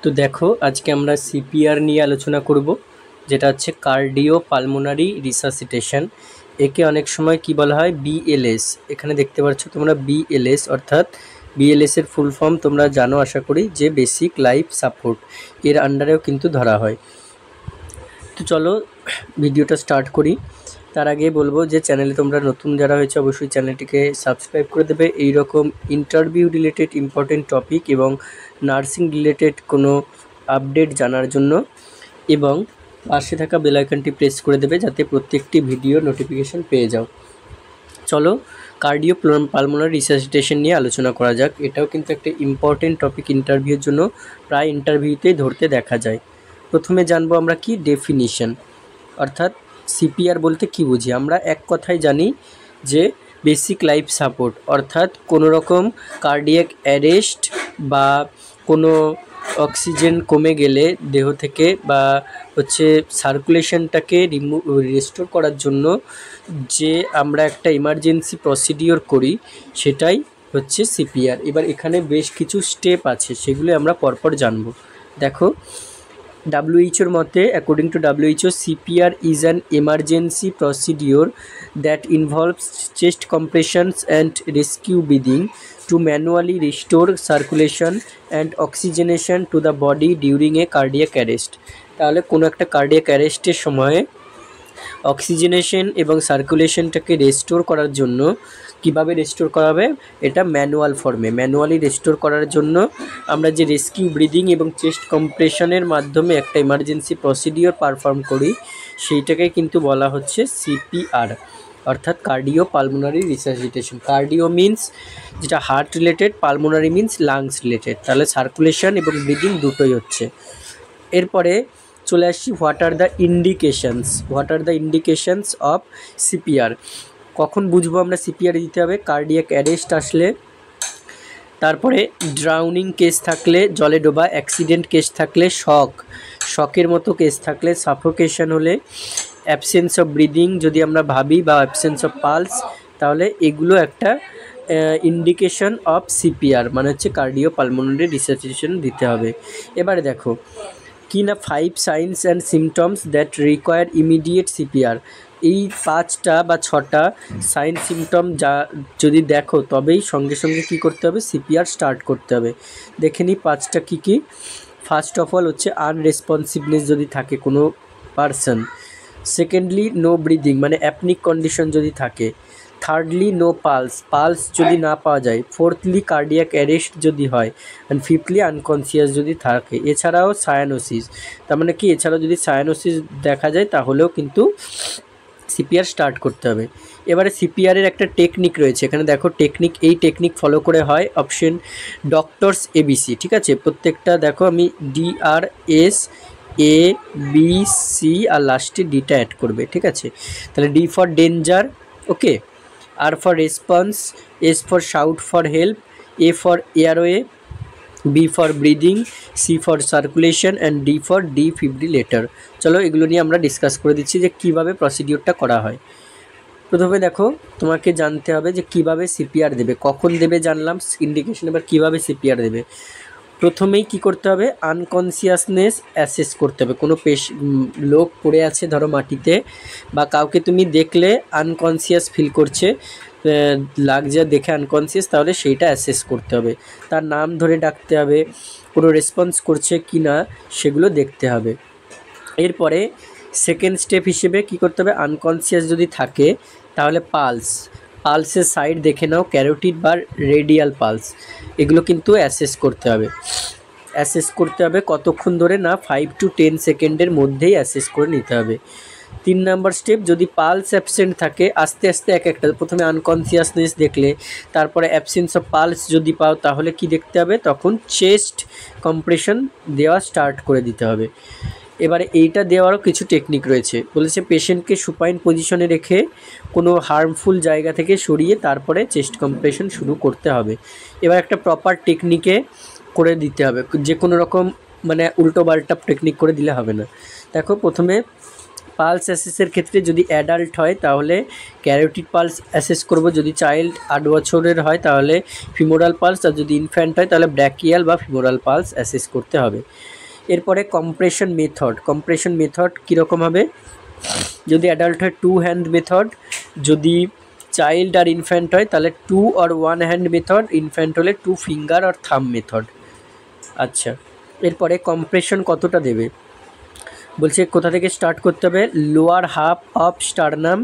তো দেখো আজকে আমরা সিপিআর নিয়ে আলোচনা করব, যেটা হচ্ছে কার্ডিও পালমোনারি রিসাসিটেশন। একে অনেক সময় কি বলা হয়, বিএলএস। এখানে দেখতে পাচ্ছ তোমরা বিএলএস, অর্থাৎ বিএলএস এর ফুল ফর্ম তোমরা জানো আশা করি, যে বেসিক লাইফ সাপোর্ট। এর আন্ডারেও কিন্তু ধরা হয়। তো চলো ভিডিওটা স্টার্ট করি। তার আগে বলবো যে চ্যানেলে তোমরা নতুন যারা হয়েছে অবশ্যই চ্যানেলটিকে সাবস্ক্রাইব করে দেবে। এই রকম ইন্টারভিউ রিলেটেড ইম্পর্টেন্ট টপিক এবং নার্সিং রিলেটেড কোনো আপডেট জানার জন্য, এবং পাশে থাকা বেল আইকনটি প্রেস করে দেবে যাতে প্রত্যেকটি ভিডিও নোটিফিকেশন পেয়ে যাও। চলো কার্ডিও পালমোনারি রিসাসিটেশন নিয়ে আলোচনা করা যাক। এটাও কিন্তু একটা ইম্পর্টেন্ট টপিক, ইন্টারভিউর জন্য প্রায় ইন্টারভিউতেই ধরতে দেখা যায়। প্রথমে জানবো আমরা কি ডেফিনিশন, অর্থাৎ সিপিআর বলতে কি বুঝি। আমরা এক কথায় জানি যে বেসিক লাইফ সাপোর্ট, অর্থাৎ কোনো রকম কার্ডিয়াক অ্যারেস্ট বা কোনো অক্সিজেন কমে গেলে দেহ থেকে, বা হচ্ছে সার্কুলেশনটাকে রেস্টোর করার জন্য যে আমরা একটা ইমার্জেন্সি প্রসিডিওর করি, সেটাই হচ্ছে সিপিআর। এবার এখানে বেশ কিছু স্টেপ আছে, সেগুলো আমরা পরপর জানবো। দেখো WHO মতে, according to WHO, CPR is an emergency procedure that involves chest compressions and rescue breathing to manually restore circulation and oxygenation to the body during a cardiac arrest। তাহলে কোনো একটা কার্ডিয়াক অ্যারেস্টের সময় অক্সিজেনেশন এবং সার্কুলেশনটাকে restore করার জন্য কিভাবে restore করা হবে, এটা ম্যানুয়াল ফর্মে। ম্যানুয়ালি রেস্টোর করার জন্য আমরা যে রেস্কিউ ব্রিদিং এবং চেস্ট কম্প্রেশনের মাধ্যমে একটা ইমার্জেন্সি প্রসিডিওর পারফর্ম করি, সেইটাকে কিন্তু বলা হচ্ছে সিপিআর, অর্থাৎ cardio pulmonary resuscitation. Cardio means যেটা heart related, pulmonary means lungs related. তাহলে সার্কুলেশন এবং ব্রিদিং দুটোই হচ্ছে। এরপরে চলে আসছি what are the indications of CPR. কখন বুঝবো আমরা সিপিআর দিতে হবে? কার্ডিয়াক অ্যারেস্ট আসলে, তারপরে ড্রাউনিং কেস থাকলে, জলে ডোবা, অ্যাক্সিডেন্ট কেস থাকলে, শকের মতো কেস থাকলে, সাফোকেশন হলে, অ্যাবসেন্স অফ ব্রিদিং যদি আমরা ভাবি, বা অ্যাবসেন্স অফ পালস, তাহলে এগুলো একটা ইন্ডিকেশন অফ সিপিআর, মানে হচ্ছে কার্ডিও পালমোনারি রিসাসিটেশন দিতে হবে। এবারে দেখো কি না 5 science and symptoms that require immediate CPR. এই 5টা বা 6টা সাইন সিমটম যা যদি দেখো, তবেই সঙ্গে সঙ্গে কী করতে হবে, সিপিআর স্টার্ট করতে হবে। দেখে নিই 5টা কী কী। ফার্স্ট অফ অল হচ্ছে আনরেসপন্সিভনেস যদি থাকে কোনো পারসন। সেকেন্ডলি নো ব্রিদিং, মানে অ্যাপনিক কন্ডিশন যদি থাকে। থার্ডলি নো পালস যদি না পাওয়া যায়। ফোর্থলি কার্ডিয়াক অ্যারেস্ট যদি হয়। অ্যান্ড ফিফথলি আনকনসিয়াস যদি থাকে। এছাড়াও সায়ানোসিস, তার মানে কি, এছাড়াও যদি সায়ানোসিস দেখা যায় তাহলেও কিন্তু সিপিআর স্টার্ট করতে হবে। এবারে সিপিআরের একটা টেকনিক রয়েছে, এখানে দেখো এই টেকনিক ফলো করে হয়। অপশন ডক্টরস ABC, ঠিক আছে। প্রত্যেকটা দেখো, আমি DRS ABC আর লাস্টে ডিটা অ্যাড করবে, ঠিক আছে। তাহলে D for danger, okay. R for response, S for shout for help, A for airway, B for breathing, C for circulation and D for defibrillator। চলো এগুলো নিয়ে আমরা ডিসকাস করে দিচ্ছি যে কিভাবে প্রসিডিওরটা করা হয়। প্রথমে দেখো তোমাকে জানতে হবে যে কিভাবে সিপিআর দেবে। কখন দেবে জানলাম, ইন্ডিকেশন। এবার কিভাবে সিপিআর দেবে, প্রথমেই কি করতে হবে, আনকনসিয়াসনেস অ্যাসেস করতে হবে। কোনো লোক পড়ে আছে ধরো মাটিতে, বা কাউকে তুমি দেখলে আনকনসিয়াস ফিল করছে, লাগছে দেখে আনকনসিয়াস, তাহলে সেইটা অ্যাসেস করতে হবে। তার নাম ধরে ডাকতে হবে, কোনো রেসপন্স করছে কি না সেগুলো দেখতে হবে। এরপরে সেকেন্ড স্টেপ হিসেবে কি করতে হবে, আনকনসিয়াস যদি থাকে তাহলে পালসের সাইড দেখে নাও, ক্যারোটিড বা রেডিয়াল পালস, এগুলো কিন্তু অ্যাসেস করতে হবে কতক্ষণ ধরে না, 5 to 10 সেকেন্ডের মধ্যেই অ্যাসেস করে নিতে হবে। 3 নাম্বার স্টেপ, যদি পালস অ্যাবসেন্ট থাকে, আস্তে আস্তে এক একটা, প্রথমে আনকনসিয়াসনেস দেখলে, তারপরে অ্যাবসেন্স অফ পালস যদি পাও তাহলে কি দেখতে হবে, তখন চেস্ট কম্প্রেশন দেওয়া স্টার্ট করে দিতে হবে। এবারে এইটা দেওয়ারও কিছু টেকনিক রয়েছে, বলেছে পেশেন্টকে সুপাইন পজিশনে রেখে কোনো হার্মফুল জায়গা থেকে সরিয়ে তারপরে চেস্ট কম্প্রেশন শুরু করতে হবে। এবার একটা প্রপার টেকনিকে করে দিতে হবে, যে কোনো রকম মানে উল্টো পাল্টা টেকনিক করে দিলে হবে না। দেখো প্রথমে পালস অ্যাসেসের ক্ষেত্রে যদি অ্যাডাল্ট হয় তাহলে ক্যারোটিড পালস অ্যাসেস করব, যদি চাইল্ড 8 বছরের হয় তাহলে ফিমোরাল পালস, আর যদি ইনফ্যান্ট হয় তাহলে ব্র্যাকিয়াল বা ফিমোরাল পালস অ্যাসেস করতে হবে। এরপরে কম্প্রেশন মেথড কীরকম হবে, যদি অ্যাডাল্ট হয় 2 হ্যান্ড মেথড, যদি চাইল্ড আর ইনফ্যান্ট হয় তাহলে 2 or 1 হ্যান্ড মেথড, ইনফ্যান্ট হলে 2 ফিঙ্গার আর থাম্ব মেথড। আচ্ছা, এরপরে কম্প্রেশন কতটা দেবে বলছে, কোথা থেকে স্টার্ট করতে হবে, lower half of sternum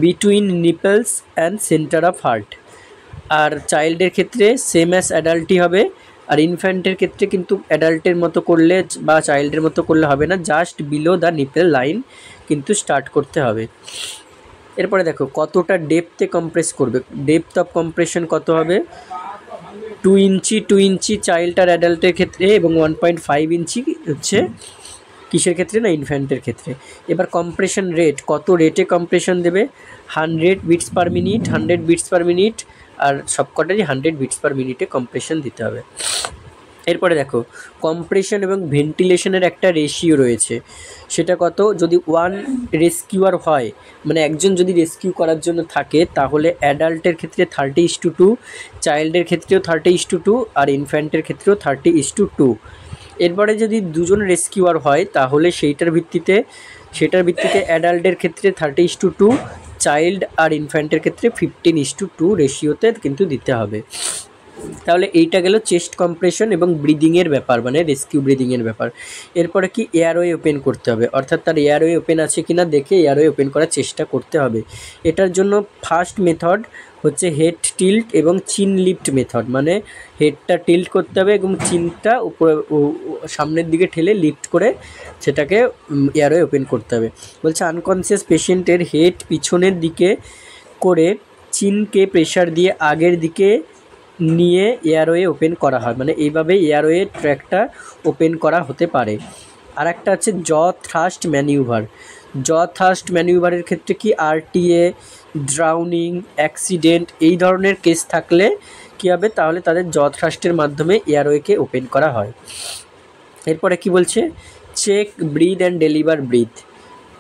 between nipples and centre of heart. আর চাইল্ডের ক্ষেত্রে সেম অ্যাজ অ্যাডাল্টই হবে, আর ইনফ্যান্টের ক্ষেত্রে কিন্তু অ্যাডাল্টের মতো করলে বা চাইল্ডের মতো করলে হবে না, just below the nipple line কিন্তু স্টার্ট করতে হবে। এরপরে দেখো কতটা ডেপথে কম্প্রেস করবে, ডেপথ অফ কম্প্রেশন কত হবে, 2 ইঞ্চি চাইল্ড আর অ্যাডাল্টের ক্ষেত্রে, এবং 1.5 ইঞ্চি হচ্ছে কিসের ক্ষেত্রে না ইনফ্যান্টের ক্ষেত্রে। এবার কম্প্রেশন রেট, কত রেটে কম্প্রেশন দেবে, 100 বিটস পার মিনিট, আর সবকটারই 100 বিটস পার মিনিটে কম্প্রেশন দিতে হবে। এরপরে দেখো কম্প্রেশন এবং ভেন্টিলেশনের একটা রেশিও রয়েছে, সেটা কত, যদি 1 রেস্কিউয়ার হয়, মানে একজন যদি রেস্কিউ করার জন্য থাকে তাহলে অ্যাডাল্টের ক্ষেত্রে 30:2, চাইল্ডের ক্ষেত্রেও 30:2, আর ইনফ্যান্টের ক্ষেত্রেও 30:2। এরপরে যদি দুজন রেস্কিউয়ার হয় তাহলে সেইটার ভিত্তিতে অ্যাডাল্টের ক্ষেত্রে 30:2, চাইল্ড আর ইনফ্যান্টের ক্ষেত্রে 15:2 রেশিওতে কিন্তু দিতে হবে। তাহলে এইটা গেল চেস্ট কম্প্রেশন এবং ব্রিদিংয়ের ব্যাপার, মানে রেস্কিউ ব্রিদিংয়ের ব্যাপার। এরপরে কি এয়ারওয়ে ওপেন করতে হবে, অর্থাৎ তার এয়ারওয়ে ওপেন আছে কিনা দেখে এয়ারওয়ে ওপেন করার চেষ্টা করতে হবে। এটার জন্য ফার্স্ট মেথড হচ্ছে হেড টিল্ট এবং চিন লিফট মেথড, মানে হেডটা টিল্ট করতে হবে এবং চিনটা উপরে সামনের দিকে ঠেলে লিফট করে সেটাকে এয়ারওয়ে ওপেন করতে হবে। বলছে আনকনসিয়াস পেশেন্টের হেড পিছনের দিকে করে চিনকে প্রেশার দিয়ে আগের দিকে নিয়ে এয়ারওয়ে ওপেন করা হয়, মানে এইভাবে এয়ারওয়ে ট্র্যাকটা ওপেন করা হতে পারে। আর একটা আছে জ থ্রাস্ট ম্যানিউভারের ক্ষেত্রে কি আরটিএ, ড্রাউনিং, অ্যাক্সিডেন্ট এই ধরনের কেস থাকলে কী হবে, তাহলে তাদের জ থ্রাস্টের মাধ্যমে এয়ারওয়েকে ওপেন করা হয়। এরপরে কি বলছে, check breath and deliver breath.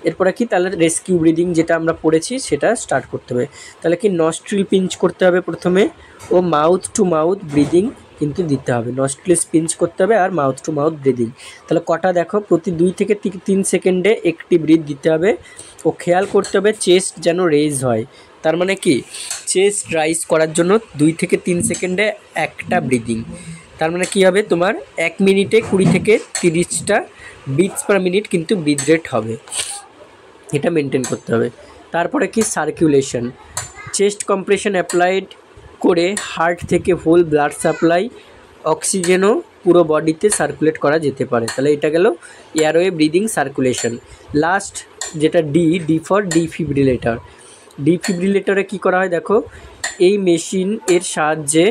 এরপরে কি, তাহলে রেস্কিউ ব্রিদিং যেটা আমরা পড়েছি সেটা স্টার্ট করতে হবে। তাহলে কি নস্ট্রিল পিঞ্চ করতে হবে প্রথমে, ও মাউথ টু মাউথ ব্রিদিং কিন্তু দিতে হবে, নস্ট্রিল পিঞ্চ করতে হবে আর মাউথ টু মাউথ ব্রিদিং। তাহলে কটা দেখো, প্রতি 2 থেকে 3 সেকেন্ডে একটি ব্রিথ দিতে হবে, ও খেয়াল করতে হবে চেস্ট যেন রেজ হয়। তার মানে কি, চেস্ট রাইজ করার জন্য 2 থেকে 3 সেকেন্ডে একটা ব্রিদিং। তার মানে কী হবে, তোমার 1 মিনিটে 20 থেকে 30টা বিটস পার মিনিট কিন্তু ব্রিথ রেট হবে, এটা মেনটেন করতে হবে। তারপরে কি সার্কুলেশন, চেস্ট কম্প্রেশন অ্যাপ্লাইড করে হার্ট থেকে হোল ব্লাড সাপ্লাই, অক্সিজেনও পুরো বডিতে সার্কুলেট করা যেতে পারে। তাহলে এটা গেল এয়ারওয়ে ব্রিদিং সার্কুলেশন। লাস্ট যেটা ডি ফর ডিফিব্রিলেটরে কী করা হয় দেখো, এই মেশিন এর সাহায্যে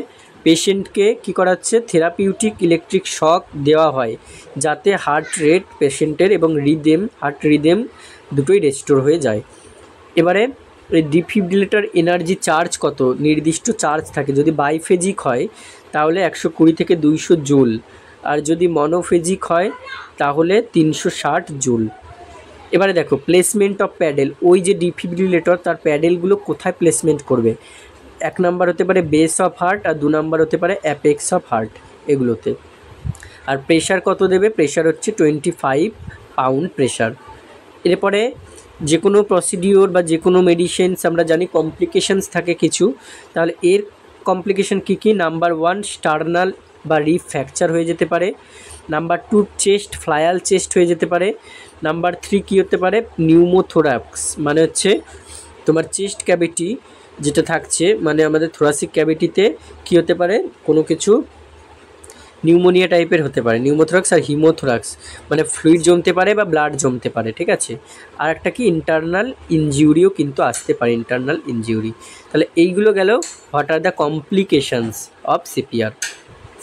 পেশেন্টকে কী করা হচ্ছে, থেরাপিউটিক ইলেকট্রিক শক দেওয়া হয় যাতে হার্ট রেট পেশেন্টের এবং হার্ট রিদেম দুটোই রেস্টোর হয়ে যায়। এবারে এই ডিফিব্রিলেটর এনার্জি চার্জ কত, নির্দিষ্ট চার্জ থাকে, যদি বাইফেজিক হয় তাহলে 120 থেকে 200 জুল, আর যদি মনোফেজিক হয় তাহলে 360 জুল। এবারে দেখো প্লেসমেন্ট অফ প্যাডেল, ওই যে ডিফিব্রিলেটর তার প্যাডেলগুলো কোথায় প্লেসমেন্ট করবে, 1 নাম্বার হতে পারে বেস অফ হার্ট, আর 2 নাম্বার হতে পারে অ্যাপেক্স অফ হার্ট এগুলোতে। আর প্রেশার কত দেবে, প্রেশার হচ্ছে 25 পাউন্ড প্রেশার। এরপরে যে কোনো প্রসিডিওর বা যে কোনো মেডিসিনস আমরা জানি কমপ্লিকেশানস থাকে কিছু, তাহলে এর কমপ্লিকেশান কী কী, নাম্বার 1 স্টার্নাল বা রিব ফ্র্যাকচার হয়ে যেতে পারে, নাম্বার 2 চেস্ট ফ্লায়াল চেস্ট হয়ে যেতে পারে, নাম্বার 3 কী হতে পারে, নিউমোথোরাক্স, মানে হচ্ছে তোমার চেস্ট ক্যাভিটি যেটা থাকছে, মানে আমাদের থোরাসিক ক্যাভিটিতে কী হতে পারে, কোনো কিছু নিউমোনিয়া টাইপের হতে পারে, নিউমোথোরাক্স আর হিমোথোরাক্স, মানে ফ্লুইড জমতে পারে বা ব্লাড জমতে পারে, ঠিক আছে। আর একটা কি ইন্টারনাল ইনজিউরিও কিন্তু আসতে পারে, ইন্টারনাল ইনজিউরি। তাহলে এইগুলো গেল what are the complications of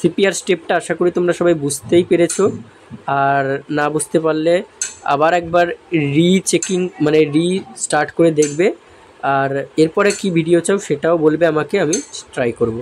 CPR স্টেপটা আশা করি তোমরা সবাই বুঝতেই পেরেছো। আর না বুঝতে পারলে আবার একবার মানে স্টার্ট করে দেখবে, আর এরপরে কি ভিডিও চাও সেটাও বলবে আমাকে, আমি ট্রাই করব।